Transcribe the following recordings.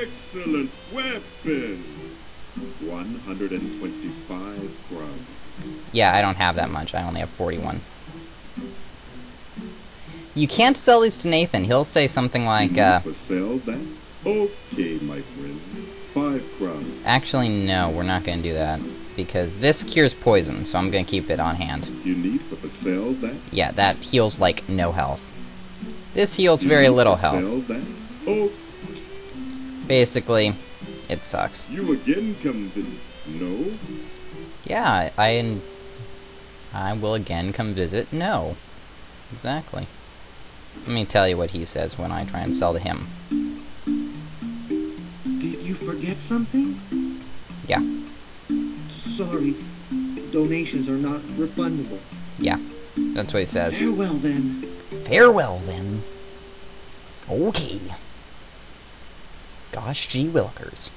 excellent weapon. 125 crowns. Yeah, I don't have that much. I only have 41. You can't sell these to Nathan. He'll say something like, For sale then? Okay, my friend. 5 crowns. Actually, no, we're not going to do that. Because this cures poison, so I'm going to keep it on hand. You need for sale then? Yeah, that heals, like, no health. This heals very little health. Sale then? Oh. Basically, it sucks. You again come visit? No? Yeah, I will again come visit? No. Exactly. Let me tell you what he says when I try and sell to him. Did you forget something? Yeah. Sorry. Donations are not refundable. Yeah. That's what he says. Farewell, then. Farewell, then. Okay. Gosh gee willikers.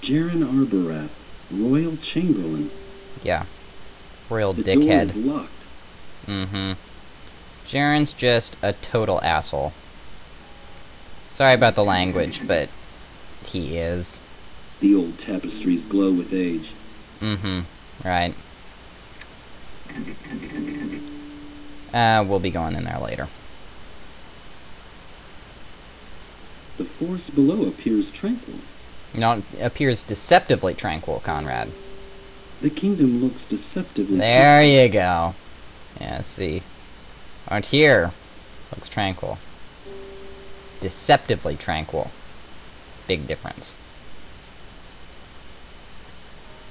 Jaren Arbarath, Royal Chamberlain. Yeah. Royal The door dickhead. is locked. Mm-hmm. Jaren's just a total asshole. Sorry about the language, but he is. The old tapestries glow with age. Mm-hmm. Right. We'll be going in there later. The forest below appears tranquil. No, it appears deceptively tranquil, Conrad. The kingdom looks deceptively There you go. Yeah, see. Out here looks tranquil. Deceptively tranquil. Big difference.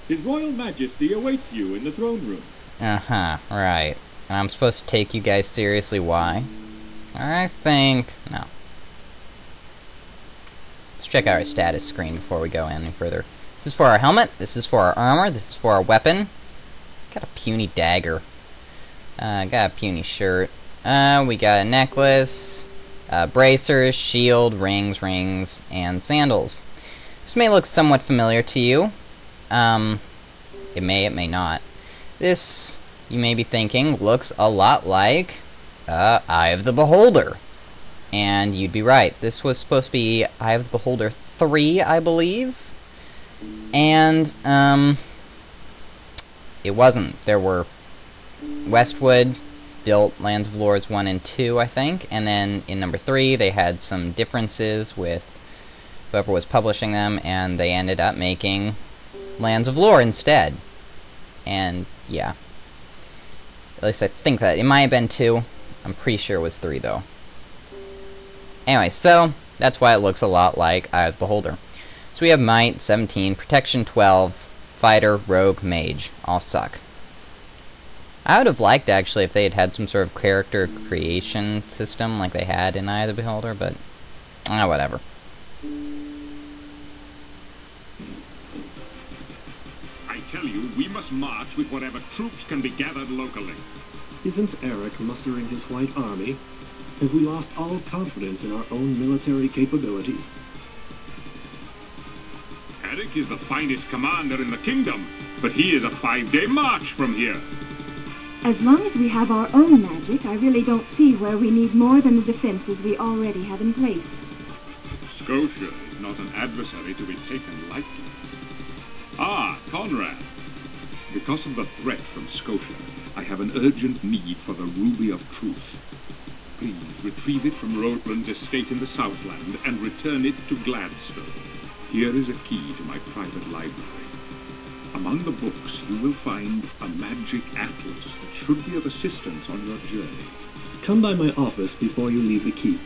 His Royal Majesty awaits you in the throne room. Uh-huh, right. And I'm supposed to take you guys seriously, why? I think... no. Let's check out our status screen before we go any further. This is for our helmet, this is for our armor, this is for our weapon. Got a puny dagger. Got a puny shirt. We got a necklace, bracers, shield, rings, and sandals. This may look somewhat familiar to you. It may not. This, you may be thinking, looks a lot like Eye of the Beholder. And you'd be right. This was supposed to be Eye of the Beholder 3, I believe. And, it wasn't. There were Westwood built Lands of Lords 1 and 2, I think. And then in number 3, they had some differences with whoever was publishing them, and they ended up making Lands of Lore instead. And, yeah. At least I think that. It might have been 2. I'm pretty sure it was 3, though. Anyway, so, that's why it looks a lot like Eye of the Beholder. So we have Might, 17, Protection, 12, Fighter, Rogue, Mage. All suck. I would have liked, actually, if they had had some sort of character creation system like they had in Eye of the Beholder, but, whatever. I tell you, we must march with whatever troops can be gathered locally. Isn't Eric mustering his white army? Have we lost all confidence in our own military capabilities? Eric is the finest commander in the kingdom, but he is a 5-day march from here. As long as we have our own magic, I really don't see where we need more than the defenses we already have in place. Scotia is not an adversary to be taken lightly. Ah, Conrad. Because of the threat from Scotia, I have an urgent need for the Ruby of Truth. Please retrieve it from Roland's estate in the Southland and return it to Gladstone. Here is a key to my private library. Among the books, you will find a magic atlas that should be of assistance on your journey. Come by my office before you leave the keep.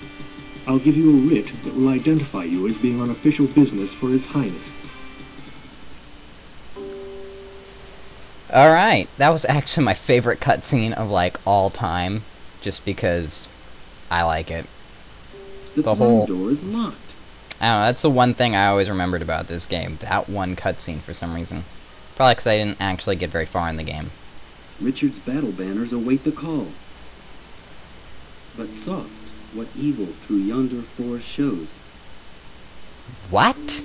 I'll give you a writ that will identify you as being on official business for His Highness. Alright, that was actually my favorite cutscene of, like, all time. Just because I like it. The whole door is locked. I don't know, that's the one thing I always remembered about this game. That one cutscene for some reason. Probably because I didn't actually get very far in the game. Richard's battle banners await the call. But soft, what evil through yonder forest shows. What?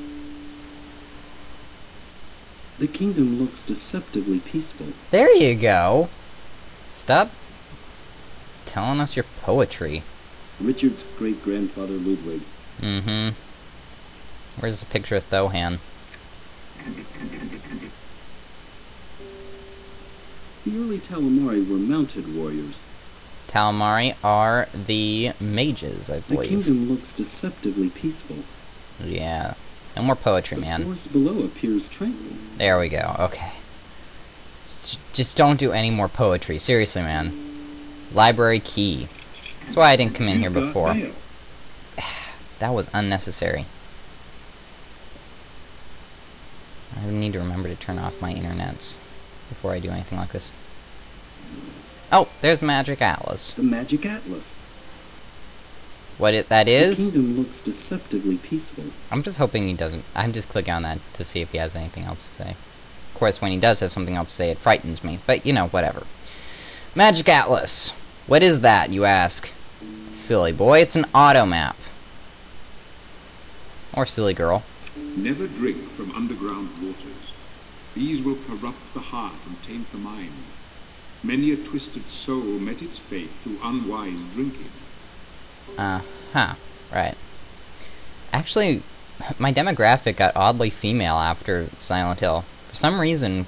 The kingdom looks deceptively peaceful. There you go. Stop telling us your poetry. Richard's great-grandfather Ludwig. Mm-hmm. Where's the picture of Thohan? The early Talamari were mounted warriors. Talamari are the mages, I The believe. kingdom looks deceptively peaceful. Yeah. No more poetry, The man. forest below appears tranquil. There we go. Okay. Just don't do any more poetry. Seriously, man. Library key. That's why I didn't come in here before. That was unnecessary. I need to remember to turn off my internets before I do anything like this. Oh, there's Magic Atlas. The Magic Atlas. What that The is? kingdom looks deceptively peaceful. I'm just hoping he doesn't. I'm just clicking on that to see if he has anything else to say. Of course, when he does have something else to say, it frightens me. But, you know, whatever. Magic Atlas. What is that, you ask? Silly boy, it's an auto map. Or silly girl. Never drink from underground waters. These will corrupt the heart and taint the mind. Many a twisted soul met its fate through unwise drinking. Right. Actually, my demographic got oddly female after Silent Hill. For some reason,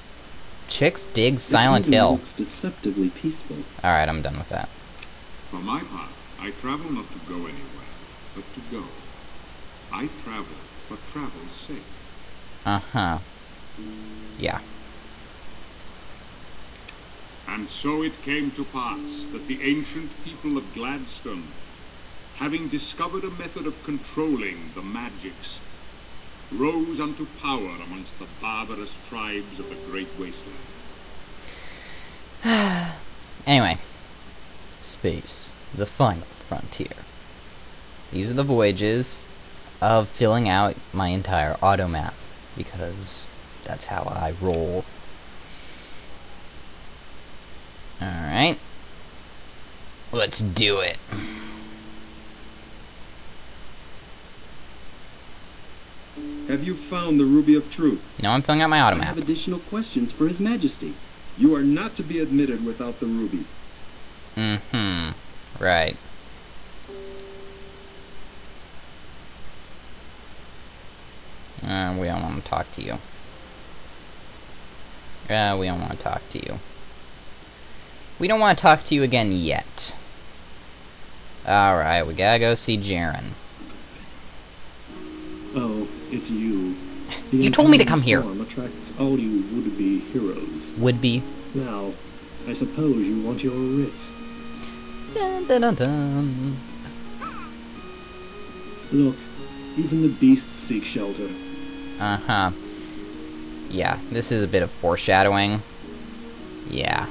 chicks dig Silent The kingdom Hill. looks deceptively peaceful. Alright, I'm done with that. For my part, I travel not to go anywhere, but to go. I travel for travel's sake. Yeah. And so it came to pass that the ancient people of Gladstone, having discovered a method of controlling the magics, rose unto power amongst the barbarous tribes of the Great Wasteland. Anyway. Space. The final frontier. These are the voyages of filling out my entire auto map. Because that's how I roll. Alright. Let's do it. Have you found the Ruby of Truth? You know, I'm filling out my auto I map. have additional questions for His Majesty. You are not to be admitted without the ruby. Right. We don't want to talk to you. We don't want to talk to you. We don't want to talk to you again yet. Alright, we gotta go see Jaren. Oh, it's you. You told me to come here. The storm attracts all you would-be heroes. Would be. Now, I suppose you want your writ. Dun, dun, dun, dun. Look, even the beasts seek shelter. Yeah, this is a bit of foreshadowing. Yeah.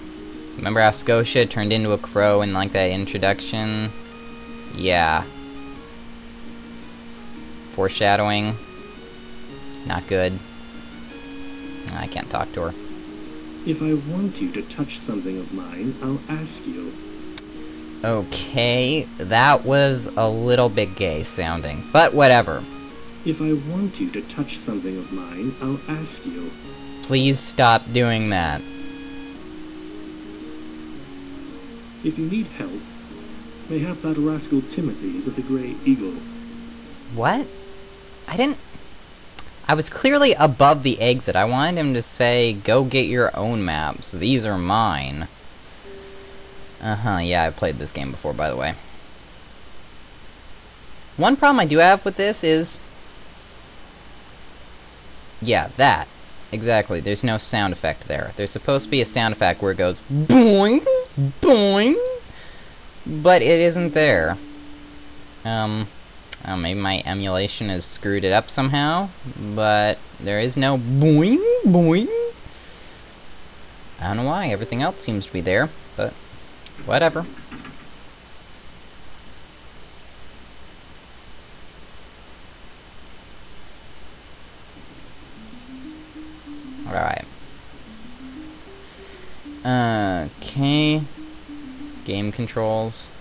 Remember how Scotia turned into a crow in, like, that introduction? Yeah. Foreshadowing. Not good. I can't talk to her. If I want you to touch something of mine, I'll ask you. Okay, that was a little bit gay sounding, but whatever. If I want you to touch something of mine, I'll ask you. Please stop doing that. If you need help, mayhap that rascal Timothy is at the Grey Eagle. What? I was clearly above the exit. I wanted him to say, go get your own maps. These are mine. Yeah, I've played this game before, by the way. One problem I do have with this is... yeah, that. Exactly, there's no sound effect there. There's supposed to be a sound effect where it goes boing, boing, but it isn't there. Maybe my emulation has screwed it up somehow, but there is no boing, boing. I don't know why, everything else seems to be there, but whatever. Alright. Okay. Game controls.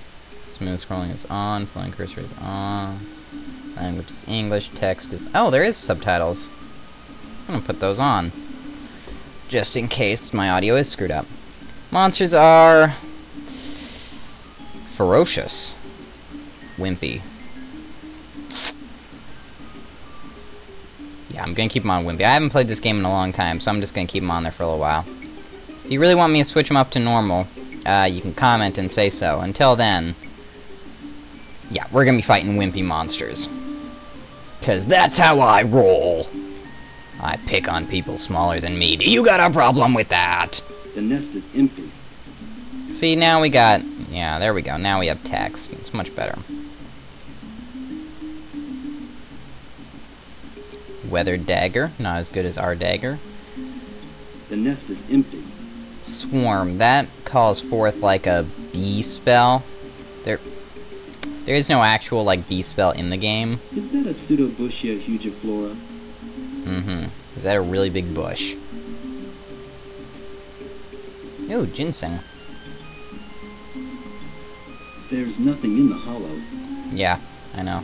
Smooth scrolling is on. Flowing cursor is on. Language is English. Text is... oh, there is subtitles. I'm gonna put those on. Just in case my audio is screwed up. Monsters are... ferocious. Wimpy. Yeah, I'm gonna keep him on Wimpy. I haven't played this game in a long time, so I'm just gonna keep him on there for a little while. If you really want me to switch him up to normal, you can comment and say so. Until then, yeah, we're gonna be fighting Wimpy monsters. 'Cause that's how I roll. I pick on people smaller than me. Do you got a problem with that? The nest is empty. See, now we got... Yeah, there we go. Now we have text. It's much better. Weathered dagger. Not as good as our dagger. The nest is empty. Swarm. That calls forth like a bee spell. There is no actual like bee spell in the game. Is that a Pseudobushia hugiflora? Mm-hmm. Is that a really big bush? Ooh, ginseng. There's nothing in the hollow. Yeah, I know.